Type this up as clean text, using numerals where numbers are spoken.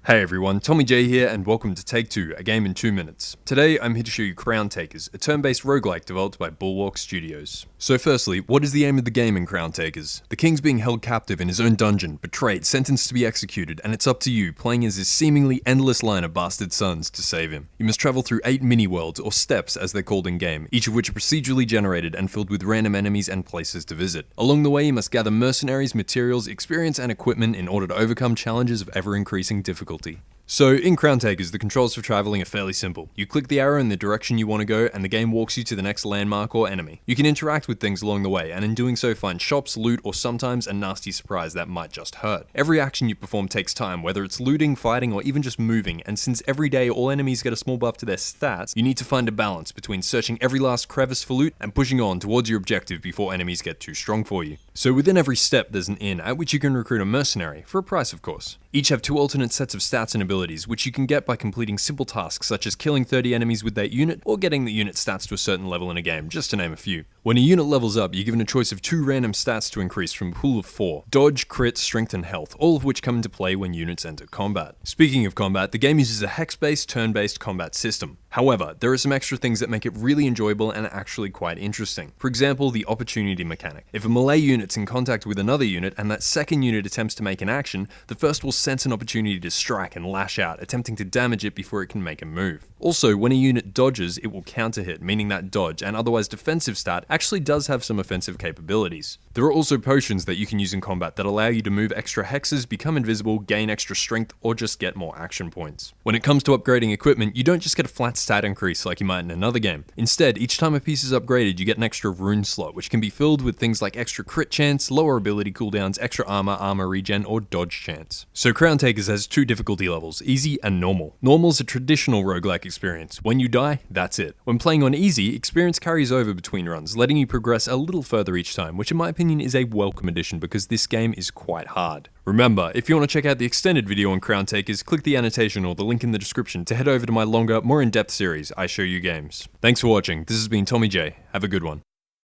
Hey everyone, Tommy J here and welcome to Take 2, a game in 2 minutes. Today I'm here to show you Crowntakers, a turn-based roguelike developed by Bulwark Studios. So firstly, what is the aim of the game in Crowntakers? The king's being held captive in his own dungeon, betrayed, sentenced to be executed, and it's up to you, playing as his seemingly endless line of bastard sons, to save him. You must travel through 8 mini-worlds, or steps as they're called in-game, each of which are procedurally generated and filled with random enemies and places to visit. Along the way you must gather mercenaries, materials, experience and equipment in order to overcome challenges of ever-increasing difficulty. So, in Crowntakers, the controls for traveling are fairly simple. You click the arrow in the direction you want to go, and the game walks you to the next landmark or enemy. You can interact with things along the way, and in doing so find shops, loot, or sometimes a nasty surprise that might just hurt. Every action you perform takes time, whether it's looting, fighting, or even just moving, and since every day all enemies get a small buff to their stats, you need to find a balance between searching every last crevice for loot and pushing on towards your objective before enemies get too strong for you. So within every step there's an inn, at which you can recruit a mercenary, for a price of course. Each have 2 alternate sets of stats and abilities, which you can get by completing simple tasks such as killing 30 enemies with that unit, or getting the unit stats to a certain level in a game, just to name a few. When a unit levels up, you're given a choice of 2 random stats to increase from a pool of 4. Dodge, crit, strength, and health, all of which come into play when units enter combat. Speaking of combat, the game uses a hex-based, turn-based combat system. However, there are some extra things that make it really enjoyable and actually quite interesting. For example, the opportunity mechanic. If a melee unit's in contact with another unit and that second unit attempts to make an action, the first will sense an opportunity to strike and lash out, attempting to damage it before it can make a move. Also, when a unit dodges, it will counter hit, meaning that dodge and otherwise defensive stat actually does have some offensive capabilities. There are also potions that you can use in combat that allow you to move extra hexes, become invisible, gain extra strength, or just get more action points. When it comes to upgrading equipment, you don't just get a flat stat increase like you might in another game. Instead, each time a piece is upgraded, you get an extra rune slot, which can be filled with things like extra crit chance, lower ability cooldowns, extra armor regen, or dodge chance. So Crowntakers has 2 difficulty levels, easy and normal. Normal is a traditional roguelike experience. When you die, that's it. When playing on easy, experience carries over between runs, letting you progress a little further each time, which in my opinion is a welcome addition because this game is quite hard. Remember, if you want to check out the extended video on Crowntakers, click the annotation or the link in the description to head over to my longer, more in-depth series, I Show You Games. Thanks for watching, this has been Tommy J, have a good one.